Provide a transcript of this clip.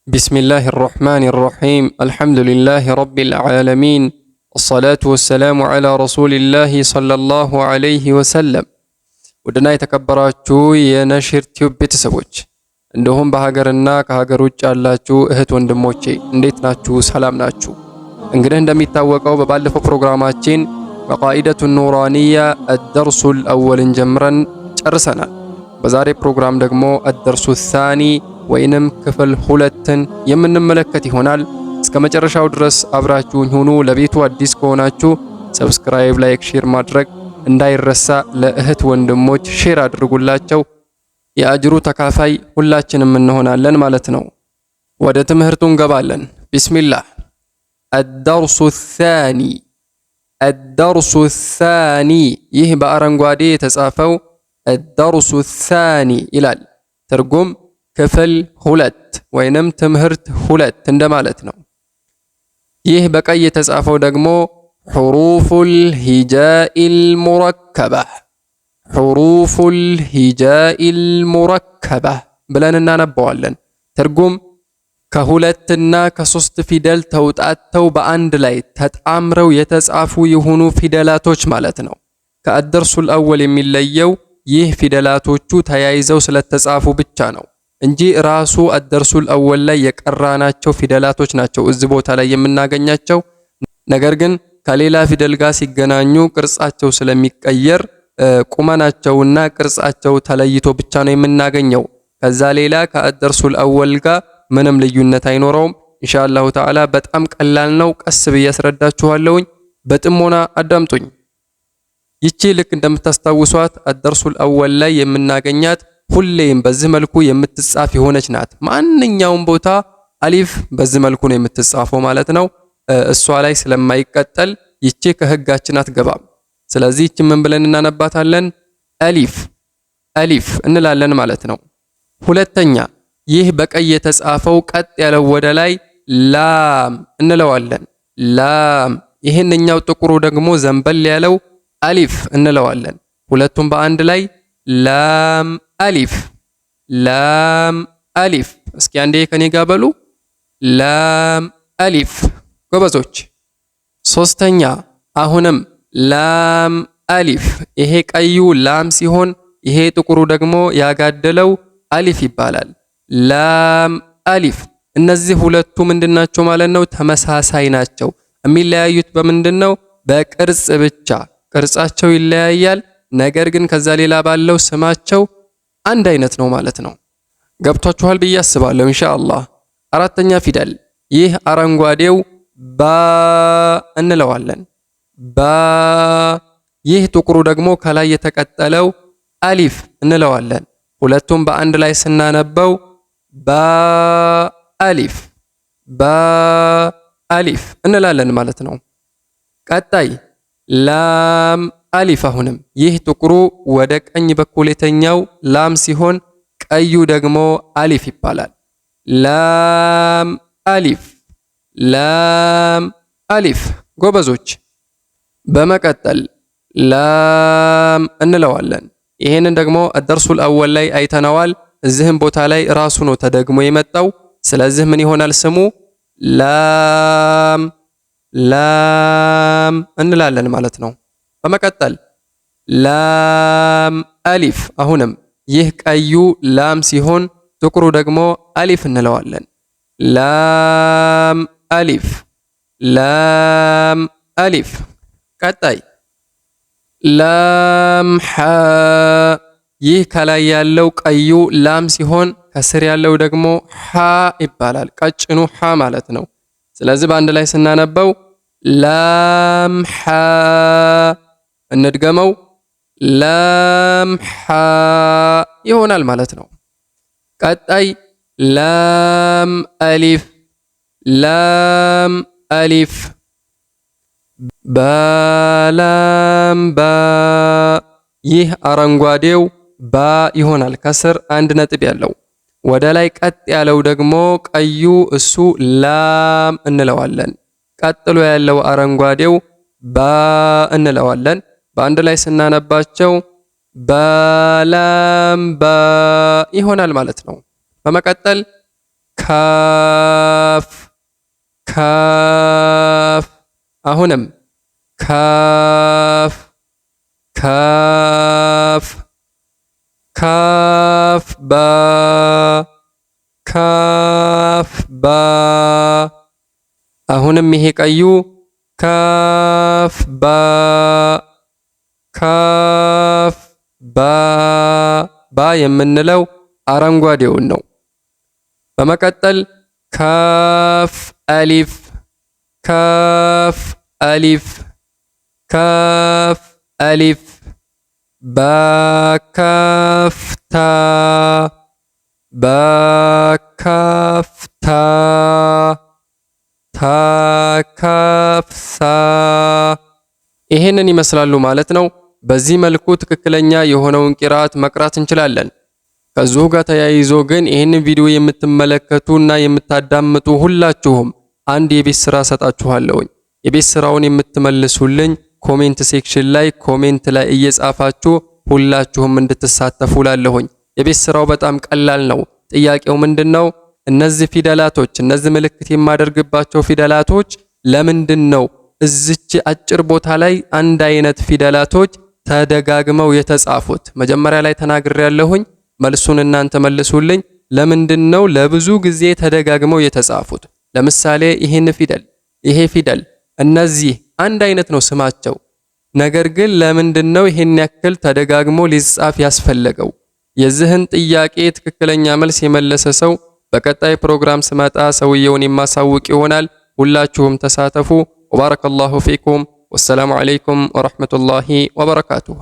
بسم الله الرحمن الرحيم الحمد لله رب العالمين الصلاة والسلام على رسول الله صلى الله عليه وسلم ودنا የተከበራችሁ የነሽር ቲዩብ ቤተሰቦች እንደሁም በሀገርና ከሀገር ውጭ ያላችሁ እህት ወንድሞቼ እንዴት ናችሁ? ሰላም ናችሁ? እንግዲህ እንደሚታወቀው በባለፈው ፕሮግራማችን መቃኢደቱ ኑራንያ الدرس الأول ጀምረን ጨርሰናል። በዛሬ ፕሮግራም ደግሞ الدرس الثاني ወይንም ክፍል 2ን የምንመለከት ይሆናል። እስከ መጨረሻው ድረስ አብራችሁኝ ሁኑ። ለቤቱ አዲስ ከሆናችሁ ሰብስክራይብ፣ ላይክ፣ ሼር ማድረግ እንዳይረሳ። ለእህት ወንድሞች ሼር አድርጉላቸው። የአጅሩ ተካፋይ ሁላችንም እንሆናለን ማለት ነው። ወደ ትምህርቱ እንገባለን። ቢስሚላህ الدرس الثاني الدرس الثاني ይህ በአረንጓዴ የተጻፈው الدرس الثاني ይላል። ትርጉም ክፍል 2 ወይንም ትምህርት 2 እንደማለት ነው። ይህ በቀይ የተጻፈው ደግሞ حروف الهجاء المركبة حروف الهجاء المركبة ብለን እናነባዋለን። ትርጉም ከሁለትና ከሶስት ፊደል ተውጣተው በአንድ ላይ ተጣምረው የተጻፉ የሆኑ ፊደላቶች ማለት ነው። ከአደርሱል አወል የሚለየው ይህ ፊደላቶቹ ተያይዘው ስለተጻፉ ብቻ ነው እንጂ ራሱ አደርሱል አወል ላይ የቀራናቸው ፊደላቶች ናቸው እዚህ ቦታ ላይ የምናገኛቸው። ነገር ግን ከሌላ ፊደል ጋር ሲገናኙ ቅርጻቸው ስለሚቀየር ቁመናቸውና ቅርጻቸው ተለይቶ ብቻ ነው የምናገኘው። ከዛ ሌላ ከአደርሱል አወል ጋር ምንም ልዩነት አይኖረውም። ኢንሻአላሁ ተዓላ በጣም ቀላል ነው። ቀስ ብዬ አስረዳችኋለሁኝ። በጥሞና አዳምጡኝ። ይቺ ልክ እንደምታስታውሷት አደርሱል አወል ላይ የምናገኛት ሁሌም በዚህ መልኩ የምትጻፍ የሆነች ናት። ማንኛውም ቦታ አሊፍ በዚህ መልኩ ነው የምትጻፈው ማለት ነው። እሷ ላይ ስለማይቀጠል ይቺ ከህጋችን አትገባም። ስለዚህ ይቺ ምን ብለን እናነባታለን? አሊፍ አሊፍ እንላለን ማለት ነው። ሁለተኛ ይህ በቀይ የተጻፈው ቀጥ ያለው ወደ ላይ ላም እንለዋለን። ላም። ይሄንኛው ጥቁሩ ደግሞ ዘንበል ያለው አሊፍ እንለዋለን። ሁለቱም በአንድ ላይ ላም አሊፍ ላም አሊፍ። እስኪ አንዴ ከኔ ጋር በሉ ላም አሊፍ ጎበዞች። ሶስተኛ አሁንም ላም አሊፍ። ይሄ ቀዩ ላም ሲሆን ይሄ ጥቁሩ ደግሞ ያጋደለው አሊፍ ይባላል። ላም አሊፍ። እነዚህ ሁለቱ ምንድናቸው ማለት ነው? ተመሳሳይ ናቸው። የሚለያዩት በምንድነው? በቅርጽ ብቻ። ቅርጻቸው ይለያያል። ነገር ግን ከዛ ሌላ ባለው ስማቸው አንድ አይነት ነው ማለት ነው። ገብቷችኋል ብዬ አስባለሁ ኢንሻአላህ። አራተኛ ፊደል ይህ አረንጓዴው ባ እንለዋለን። ባ። ይህ ጥቁሩ ደግሞ ከላይ የተቀጠለው አሊፍ እንለዋለን። ሁለቱም በአንድ ላይ ስናነበው ባ አሊፍ ባ አሊፍ እንላለን ማለት ነው። ቀጣይ ላም አሊፍ። አሁንም ይህ ጥቁሩ ወደ ቀኝ በኩል የተኛው ላም ሲሆን ቀዩ ደግሞ አሊፍ ይባላል። ላም አሊፍ ላም አሊፍ ጎበዞች። በመቀጠል ላም እንለዋለን። ይሄንን ደግሞ አደርሱል አወል ላይ አይተነዋል። እዚህም ቦታ ላይ ራሱ ነው ተደግሞ የመጣው። ስለዚህ ምን ይሆናል ስሙ? ላም ላም እንላለን ማለት ነው። በመቀጠል ላም አሊፍ። አሁንም ይህ ቀዩ ላም ሲሆን ጥቁሩ ደግሞ አሊፍ እንለዋለን። ላም አሊፍ ላም አሊፍ። ቀጣይ ላም ሐ። ይህ ከላይ ያለው ቀዩ ላም ሲሆን ከስር ያለው ደግሞ ሐ ይባላል። ቀጭኑ ሐ ማለት ነው። ስለዚህ በአንድ ላይ ስናነበው ላም ሐ እንድገመው ላም ሐ ይሆናል ማለት ነው። ቀጣይ ላም አሊፍ ላም አሊፍ ባላም ባ። ይህ አረንጓዴው ባ ይሆናል። ከስር አንድ ነጥብ ያለው። ወደ ላይ ቀጥ ያለው ደግሞ ቀዩ እሱ ላም እንለዋለን። ቀጥሎ ያለው አረንጓዴው ባ እንለዋለን። በአንድ ላይ ስናነባቸው ባላም ባ ይሆናል ማለት ነው። በመቀጠል ካፍ ካፍ። አሁንም ካፍ ካፍ ካፍ ባ ካፍ ባ። አሁንም ይሄ ቀዩ ካፍ ባ ካፍ ባ። ባ የምንለው አረንጓዴውን ነው። በመቀጠል ካፍ አሊፍ ካፍ አሊፍ ካፍ አሊፍ። ባ ካፍ ታ ባ ካፍ ታ ታ ካፍ ሳ። ይሄንን ይመስላሉ ማለት ነው። በዚህ መልኩ ትክክለኛ የሆነውን ቂራአት መቅራት እንችላለን። ከዚሁ ጋር ተያይዞ ግን ይህንን ቪዲዮ የምትመለከቱና የምታዳምጡ ሁላችሁም አንድ የቤት ስራ ሰጣችኋለሁኝ። የቤት ስራውን የምትመልሱልኝ ኮሜንት ሴክሽን ላይ ኮሜንት ላይ እየጻፋችሁ ሁላችሁም እንድትሳተፉ ላለሁኝ። የቤት ስራው በጣም ቀላል ነው። ጥያቄው ምንድነው? እነዚህ ፊደላቶች እነዚህ ምልክት የማደርግባቸው ፊደላቶች ለምንድነው እዚች አጭር ቦታ ላይ አንድ አይነት ፊደላቶች ተደጋግመው የተጻፉት? መጀመሪያ ላይ ተናግሬያለሁኝ። መልሱን እናንተ መልሱልኝ። ለምንድነው ለብዙ ጊዜ ተደጋግመው የተጻፉት? ለምሳሌ ይሄ ፊደል እነዚህ አንድ አይነት ነው ስማቸው። ነገር ግን ለምንድነው ይሄን ያክል ተደጋግሞ ሊጻፍ ያስፈለገው? የዚህን ጥያቄ ትክክለኛ መልስ የመለሰ ሰው በቀጣይ ፕሮግራም ስመጣ ሰውየውን የማሳውቅ ይሆናል። ሁላችሁም ተሳተፉ። ወባረከላሁ ፊኩም። ወሰላሙ አለይኩም ወራህመቱላሂ ወበረካቱሁ።